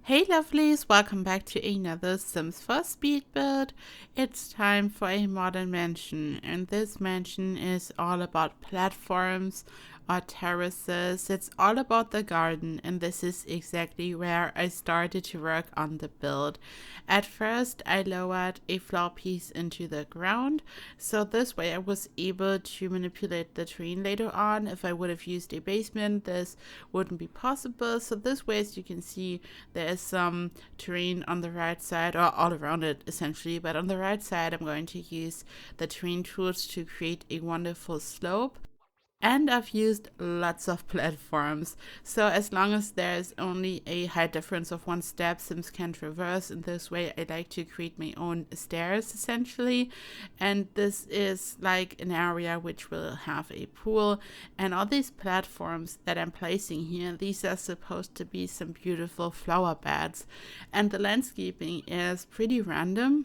Hey lovelies, welcome back to another Sims 4 speed build. It's time for a modern mansion, and this mansion is all about platforms or terraces. It's all about the garden, and this is exactly where I started to work on the build. At first, I lowered a floor piece into the ground, so this way I was able to manipulate the terrain later on. If I would have used a basement, this wouldn't be possible. So this way, as you can see, there is some terrain on the right side, or all around it essentially, but on the right side I'm going to use the terrain tools to create a wonderful slope. And I've used lots of platforms, so as long as there's only a height difference of one step, Sims can traverse. In this way I like to create my own stairs essentially, and this is like an area which will have a pool, and all these platforms that I'm placing here, these are supposed to be some beautiful flower beds, and the landscaping is pretty random,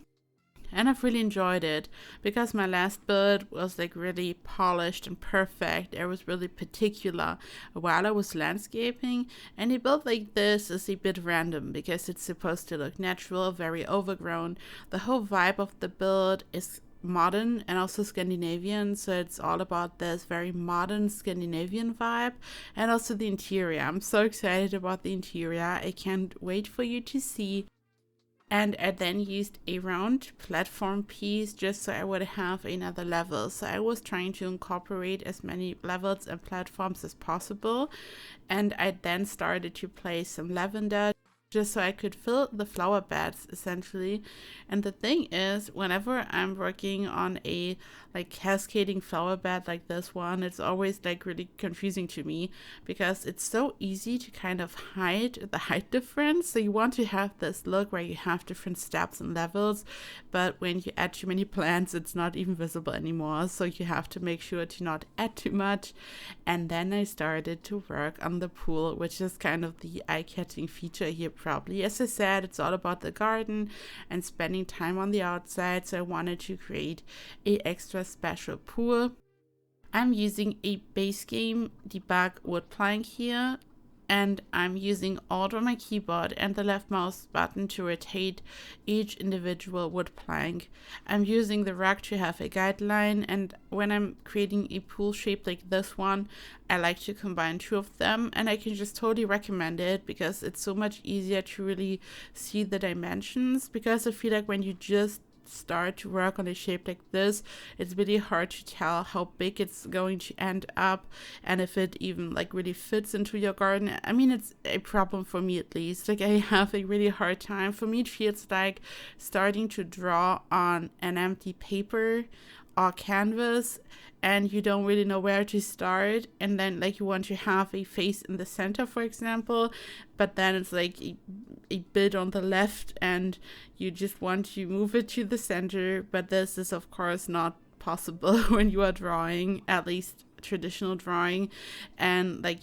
and I've really enjoyed it because my last build was like really polished and perfect. I was really particular while I was landscaping, and a build like this is a bit random because it's supposed to look natural, very overgrown. The whole vibe of the build is modern and also Scandinavian, so it's all about this very modern Scandinavian vibe, and also the interior. I'm so excited about the interior. I can't wait for you to see. And I then used a round platform piece just so I would have another level. So I was trying to incorporate as many levels and platforms as possible. And I then started to place some lavender just so I could fill the flower beds essentially. And the thing is, whenever I'm working on a like cascading flower bed like this one, it's always like really confusing to me because it's so easy to kind of hide the height difference. So you want to have this look where you have different steps and levels, but when you add too many plants, it's not even visible anymore. So you have to make sure to not add too much. And then I started to work on the pool, which is kind of the eye-catching feature here probably. As I said, it's all about the garden and spending time on the outside, so I wanted to create a extra special pool. I'm using a base game debug wood plank here, and I'm using Alt on my keyboard and the left mouse button to rotate each individual wood plank. I'm using the rug to have a guideline, and when I'm creating a pool shape like this one, I like to combine two of them, and I can just totally recommend it because it's so much easier to really see the dimensions, because I feel like when you just start to work on a shape like this, it's really hard to tell how big it's going to end up and if it even like really fits into your garden. I mean, it's a problem for me at least. Like, I have a really hard time. For me, it feels like starting to draw on an empty paper or canvas, and you don't really know where to start, and then like you want to have a face in the center, for example, but then it's like a bit on the left and you just want to move it to the center, but this is of course not possible when you are drawing, at least traditional drawing. And like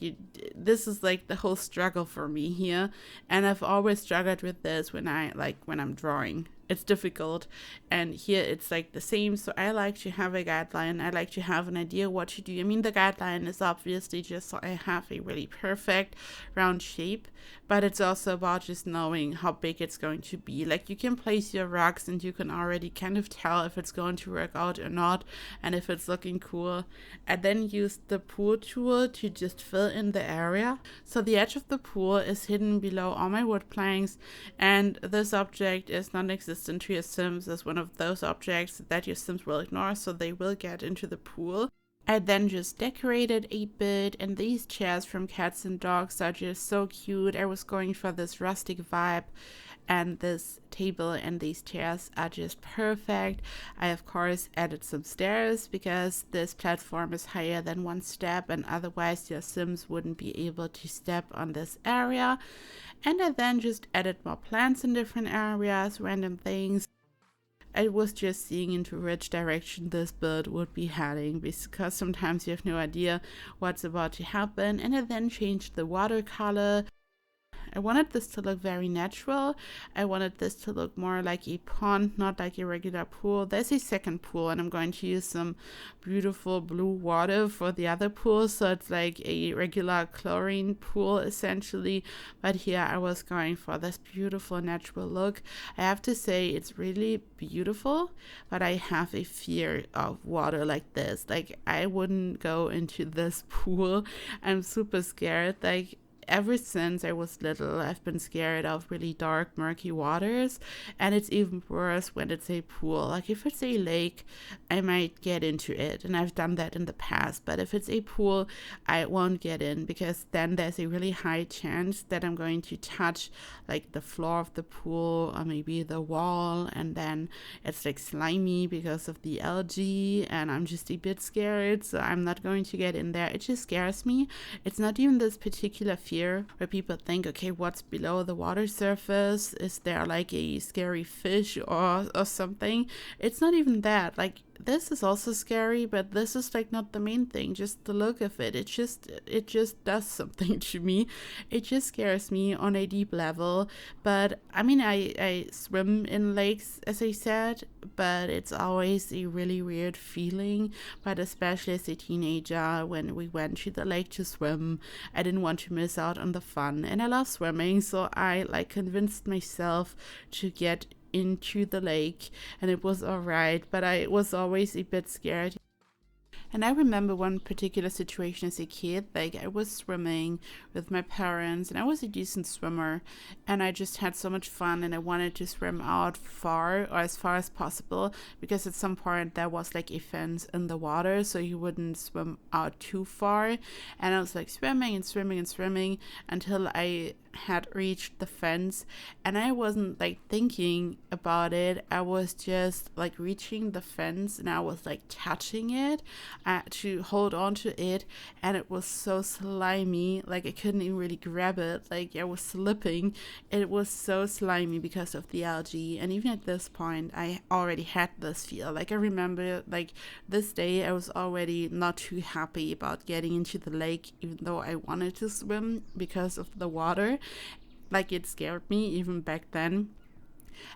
this is like the whole struggle for me here, and I've always struggled with this when I'm drawing. It's difficult, and here it's like the same. So I like to have a guideline. I like to have an idea what to do. I mean, the guideline is obviously just so I have a really perfect round shape, but it's also about just knowing how big it's going to be. Like, you can place your rugs and you can already kind of tell if it's going to work out or not, and if it's looking cool. I then use the pool tool to just fill in the area. So the edge of the pool is hidden below all my wood planks, and this object is non-existent to your Sims as one of those objects that your Sims will ignore, so they will get into the pool. I then just decorated a bit, and these chairs from Cats and Dogs are just so cute. I was going for this rustic vibe, and this table and these chairs are just perfect. I of course added some stairs because this platform is higher than one step, and otherwise your Sims wouldn't be able to step on this area. And I then just added more plants in different areas, random things. I was just seeing into which direction this build would be heading, because sometimes you have no idea what's about to happen. And I then changed the watercolor. I wanted this to look very natural. I wanted this to look more like a pond, not like a regular pool. There's a second pool, and I'm going to use some beautiful blue water for the other pool, so it's like a regular chlorine pool essentially. But here I was going for this beautiful natural look. I have to say it's really beautiful, but I have a fear of water like this. Like, I wouldn't go into this pool. I'm super scared. Like, ever since I was little, I've been scared of really dark, murky waters, and it's even worse when it's a pool. Like, if it's a lake, I might get into it, and I've done that in the past, but if it's a pool, I won't get in, because then there's a really high chance that I'm going to touch like the floor of the pool or maybe the wall, and then it's like slimy because of the algae, and I'm just a bit scared, so I'm not going to get in there. It just scares me. It's not even this particular fear where people think, okay, what's below the water surface? Is there like a scary fish or something? It's not even that. Like, this is also scary, but this is like not the main thing. Just the look of it, it just does something to me. It just scares me on a deep level. But I mean, I swim in lakes, as I said, but it's always a really weird feeling. But especially as a teenager, when we went to the lake to swim, I didn't want to miss out on the fun, and I love swimming, so I like convinced myself to get into the lake, and it was all right, but I was always a bit scared. And I remember one particular situation as a kid. Like, I was swimming with my parents, and I was a decent swimmer, and I just had so much fun, and I wanted to swim out far, or as far as possible, because at some point there was like a fence in the water, so you wouldn't swim out too far. And I was like swimming and swimming and swimming until I had reached the fence, and I wasn't like thinking about it. I was just like reaching the fence, and I was like touching it to hold on to it, and it was so slimy. Like, I couldn't even really grab it. Like, I was slipping. It was so slimy because of the algae, and even at this point I already had this feel. Like, I remember, like, this day I was already not too happy about getting into the lake, even though I wanted to swim because of the water. Like, it scared me even back then,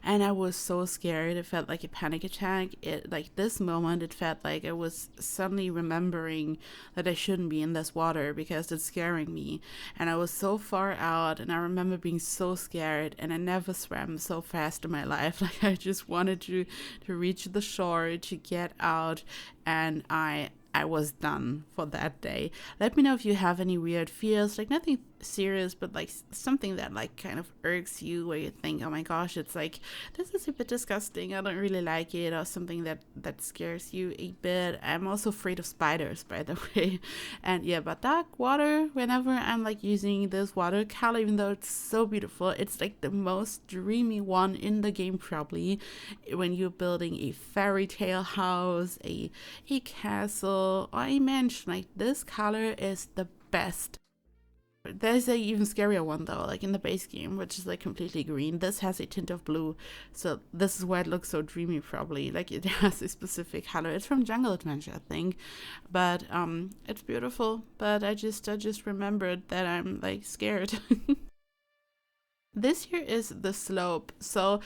and I was so scared. It felt like a panic attack. It, like, this moment, it felt like I was suddenly remembering that I shouldn't be in this water because it's scaring me, and I was so far out, and I remember being so scared, and I never swam so fast in my life. Like, I just wanted to reach the shore, to get out, and I was done for that day. Let me know if you have any weird fears, like nothing serious, but like something that like kind of irks you, where you think, oh my gosh, it's like, this is a bit disgusting, I don't really like it, or something that scares you a bit. I'm also afraid of spiders, by the way. And yeah, but dark water, whenever I'm like using this watercolor, even though it's so beautiful, it's like the most dreamy one in the game, probably, when you're building a fairy tale house, a castle, or a mansion. Like, this color is the best. There's a even scarier one though, like in the base game, which is like completely green. This has a tint of blue, so this is why it looks so dreamy, probably. Like, it has a specific color. It's from Jungle Adventure, I think, but it's beautiful. But I just remembered that I'm like scared. This here is the slope. So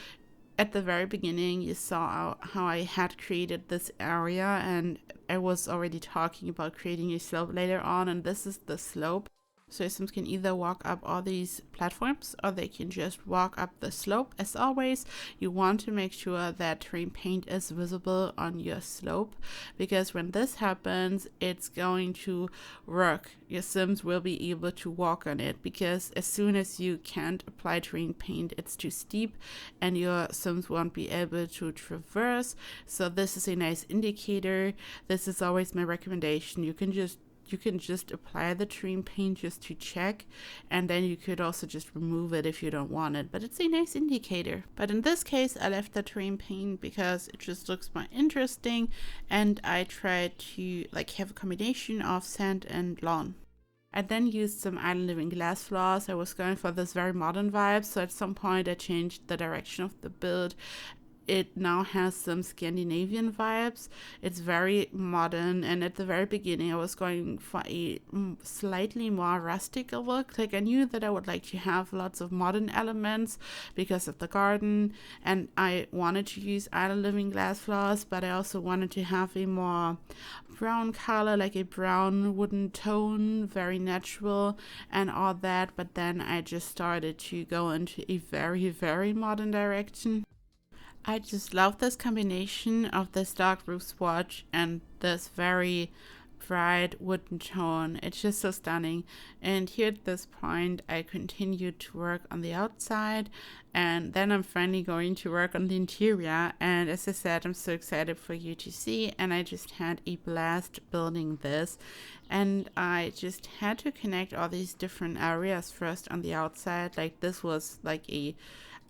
at the very beginning, you saw how I had created this area, and I was already talking about creating a slope later on, and this is the slope. So your Sims can either walk up all these platforms, or they can just walk up the slope. As always, you want to make sure that terrain paint is visible on your slope, because when this happens, it's going to work. Your Sims will be able to walk on it, because as soon as you can't apply terrain paint, it's too steep, and your Sims won't be able to traverse. So this is a nice indicator. This is always my recommendation. You can just apply the terrain paint just to check, and then you could also just remove it if you don't want it, but it's a nice indicator. But in this case, I left the terrain paint because it just looks more interesting, and I tried to like have a combination of sand and lawn. I then used some Island Living glass floors. I was going for this very modern vibe, so at some point I changed the direction of the build. it now has some Scandinavian vibes. It's very modern, and at the very beginning I was going for a slightly more rustic look. Like I knew that I would like to have lots of modern elements because of the garden, and I wanted to use island living glass floors, but I also wanted to have a more brown color, like a brown wooden tone, very natural and all that. But then I just started to go into a very, very modern direction. I just love this combination of this dark roof swatch and this very bright wooden tone. It's just so stunning. And here at this point, I continue to work on the outside, and then I'm finally going to work on the interior. And as I said, I'm so excited for you to see, and I just had a blast building this. And I just had to connect all these different areas first on the outside. Like this was like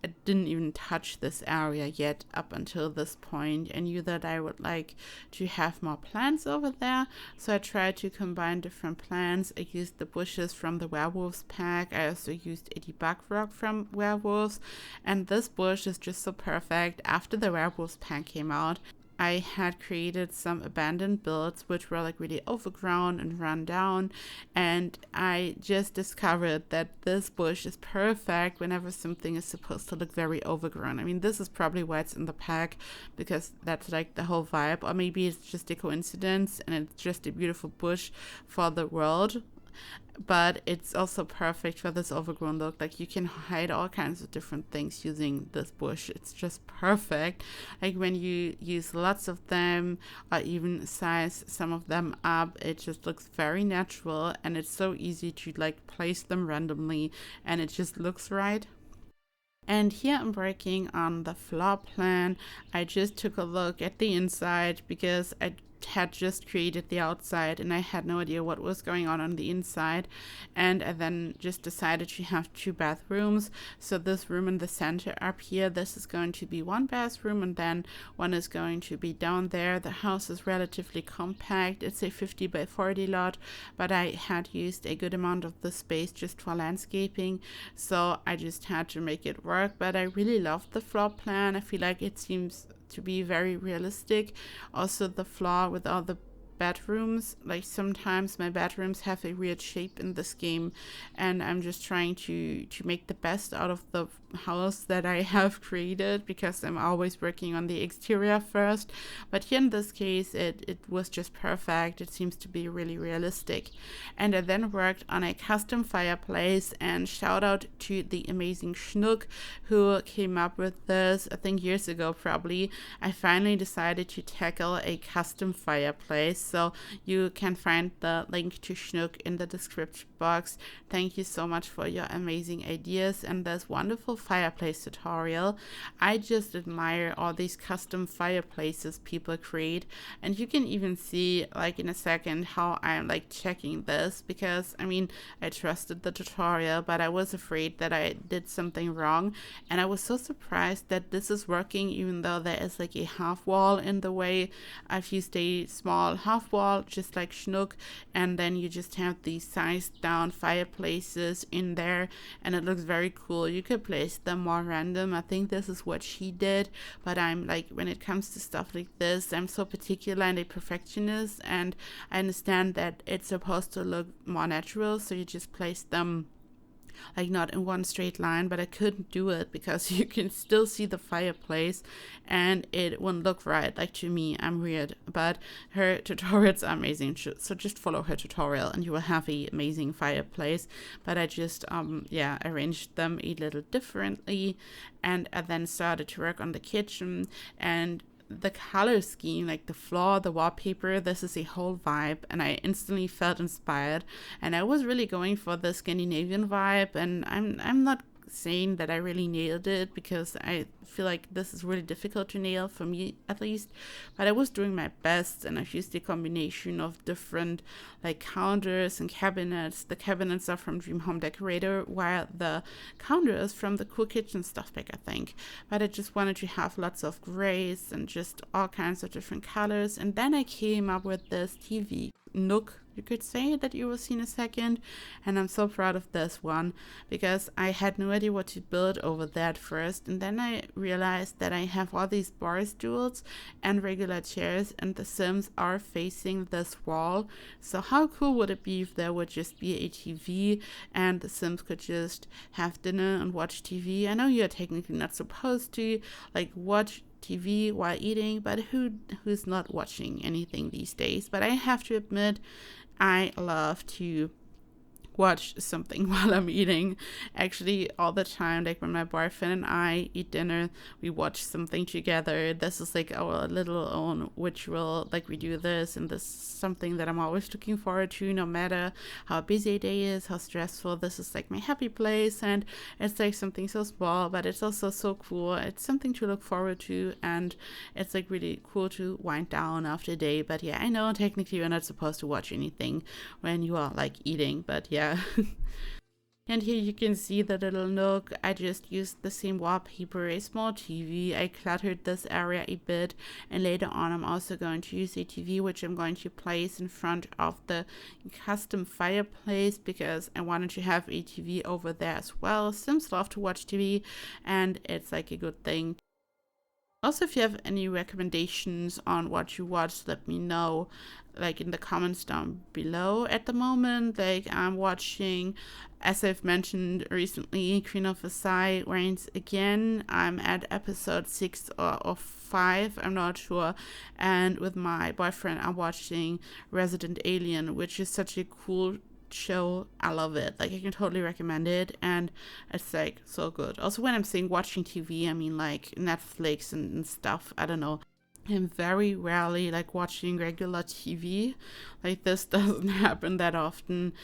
I didn't even touch this area yet up until this point. I knew that I would like to have more plants over there, so I tried to combine different plants. I used the bushes from the werewolves pack. I also used a debug rock from werewolves, and this bush is just so perfect. After the werewolves pack came out, I had created some abandoned builds which were like really overgrown and run down, and I just discovered that this bush is perfect whenever something is supposed to look very overgrown. I mean, this is probably why it's in the pack, because that's like the whole vibe, or maybe it's just a coincidence and it's just a beautiful bush for the world. But it's also perfect for this overgrown look. Like you can hide all kinds of different things using this bush. It's just perfect. Like when you use lots of them or even size some of them up, it just looks very natural, and it's so easy to like place them randomly and it just looks right. And here I'm working on the floor plan. I just took a look at the inside because I had just created the outside and I had no idea what was going on the inside, and I then just decided to have 2 bathrooms. So this room in the center up here, this is going to be 1 bathroom, and then one is going to be down there. The house is relatively compact. It's a 50 by 40 lot, but I had used a good amount of the space just for landscaping, so I just had to make it work. But I really love the floor plan. I feel like it seems to be very realistic. Also the floor with all the bedrooms, like sometimes my bedrooms have a weird shape in this game, and I'm just trying to make the best out of the house that I have created, because I'm always working on the exterior first. But here in this case it was just perfect. It seems to be really realistic. And I then worked on a custom fireplace, and shout out to the amazing Schnook who came up with this, I think years ago probably. I finally decided to tackle a custom fireplace, so you can find the link to Schnook in the description box. Thank you so much for your amazing ideas and this wonderful fireplace tutorial. I just admire all these custom fireplaces people create, and you can even see like in a second how I'm like checking this, because I mean I trusted the tutorial, but I was afraid that I did something wrong, and I was so surprised that this is working even though there is like a half wall in the way. I've used a small half wall just like Schnook, and then you just have these sized down fireplaces in there, and it looks very cool. You could place them more random. I think this is what she did, but I'm like, when it comes to stuff like this, I'm so particular and a perfectionist, and I understand that it's supposed to look more natural, so you just place them like not in one straight line. But I couldn't do it because you can still see the fireplace and it wouldn't look right. Like to me, I'm weird, but her tutorials are amazing, so just follow her tutorial and you will have an amazing fireplace. But I just arranged them a little differently, and I then started to work on the kitchen. And the color scheme, like the floor, the wallpaper, this is a whole vibe, and I instantly felt inspired, and I was really going for the Scandinavian vibe. And I'm not saying that I really nailed it, because I feel like this is really difficult to nail, for me at least, but I was doing my best. And I've used a combination of different like counters and cabinets. The cabinets are from Dream Home Decorator, while the counter is from the Cool Kitchen Stuff Bag, I think. But I just wanted to have lots of grays and just all kinds of different colors. And then I came up with this TV nook, you could say, that you will see in a second. And I'm so proud of this one because I had no idea what to build over that first. And then I realized that I have all these bar stools and regular chairs, and the Sims are facing this wall. So how cool would it be if there would just be a TV and the Sims could just have dinner and watch TV? I know you're technically not supposed to like watch TV while eating, but who's not watching anything these days? But I have to admit, I love to watch something while I'm eating. Actually, all the time, like when my boyfriend and I eat dinner, we watch something together. This is like our little own ritual. Like we do this, and this is something that I'm always looking forward to, no matter how busy a day is, how stressful. This is like my happy place, and it's like something so small, but it's also so cool. It's something to look forward to, and it's like really cool to wind down after a day. But yeah, I know technically you're not supposed to watch anything when you are like eating, but yeah. And here you can see the little nook. I just used the same wallpaper, a small TV. I cluttered this area a bit, and later on I'm also going to use a TV which I'm going to place in front of the custom fireplace because I wanted to have a TV over there as well. Sims love to watch TV, and it's like a good thing. Also, if you have any recommendations on what you watch, let me know, like in the comments down below. At the moment, like I'm watching, as I've mentioned recently, Queen of Versailles reigns again. I'm at episode 6 or 5, I'm not sure. And with my boyfriend, I'm watching Resident Alien, which is such a cool show. I love it. Like I can totally recommend it, and it's like so good. Also, when I'm saying watching TV, I mean like Netflix and stuff. I don't know. I'm very rarely like watching regular TV. Like this doesn't happen that often.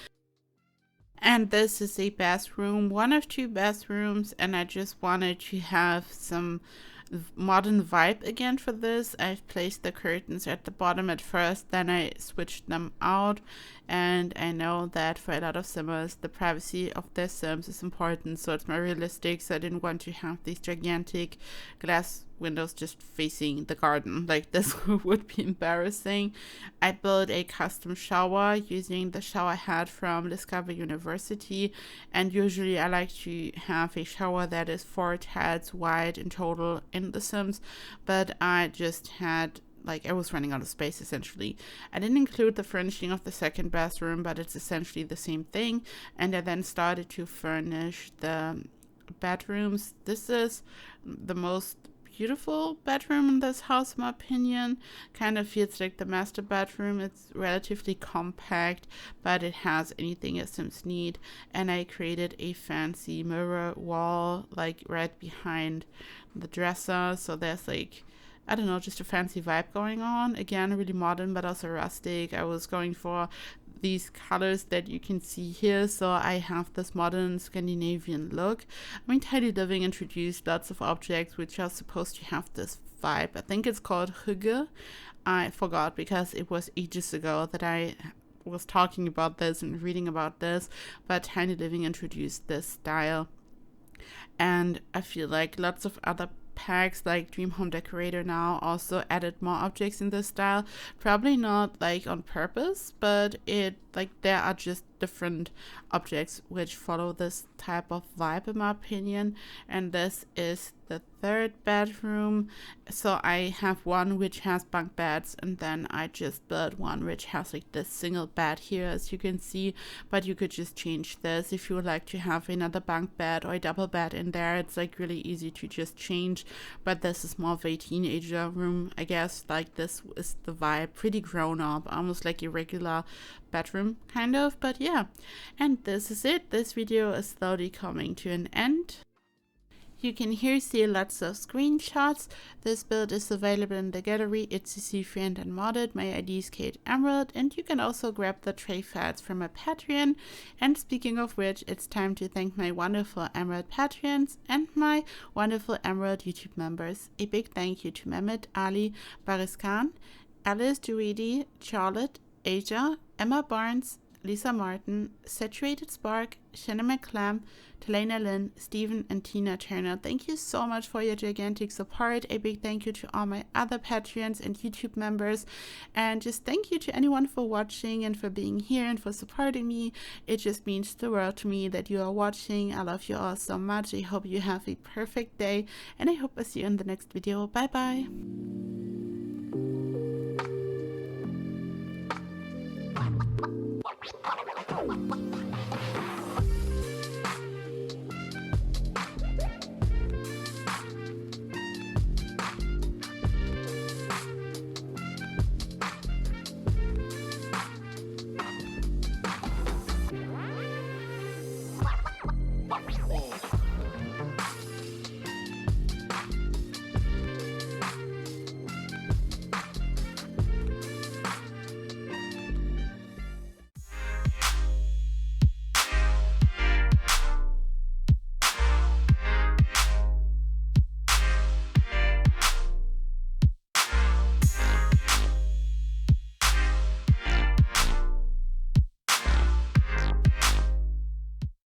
And this is a bathroom, one of 2 bathrooms, and I just wanted to have some modern vibe again for this. I've placed the curtains at the bottom at first, then I switched them out, and I know that for a lot of Simmers the privacy of their Sims is important, so it's more realistic. So I didn't want to have these gigantic glass windows just facing the garden. Like this would be embarrassing. I built a custom shower using the shower head from Discover University, and usually I like to have a shower that is 4 tiles wide in total in The Sims, but I just had I was running out of space essentially. I didn't include the furnishing of the second bathroom, but it's essentially the same thing, and I then started to furnish the bedrooms. This is the most beautiful bedroom in this house, in my opinion. Kind of feels like the master bedroom. It's relatively compact, but it has anything a Sims need. And I created a fancy mirror wall like right behind the dresser, so there's like, I don't know, just a fancy vibe going on. Again, really modern, but also rustic. I was going for these colors that you can see here, so I have this modern Scandinavian look. I mean, Tidy Living introduced lots of objects which are supposed to have this vibe. I think it's called hygge. I forgot because it was ages ago that I was talking about this and reading about this, but Tiny Living introduced this style. And I feel like lots of other packs like Dream Home Decorator now also added more objects in this style. Probably not like on purpose, but it like there are just different objects which follow this type of vibe, in my opinion. And this is the 3rd bedroom. So I have one which has bunk beds, and then I just built one which has like this single bed here, as you can see. But you could just change this if you would like to have another bunk bed or a double bed in there. It's like really easy to just change. But this is more of a teenager room, I guess. Like this is the vibe, pretty grown up, almost like a regular bedroom kind of. But yeah, and this is it. This video is slowly coming to an end. You can here see lots of screenshots. This build is available in the gallery. It's CC free and unmodded. My ID is KateEmerald, and you can also grab the tray files from my Patreon. And speaking of which, it's time to thank my wonderful Emerald Patreons and my wonderful Emerald YouTube members. A big thank you to Mehmet, Ali, Baris Khan, Alice Duidi, Charlotte, Asia, Emma Barnes, Lisa Martin, Saturated Spark, Shannon McClam, Talena Lynn, Stephen, and Tina Turner. Thank you so much for your gigantic support. A big thank you to all my other Patreons and YouTube members. And just thank you to anyone for watching and for being here and for supporting me. It just means the world to me that you are watching. I love you all so much. I hope you have a perfect day, and I hope I see you in the next video. Bye bye.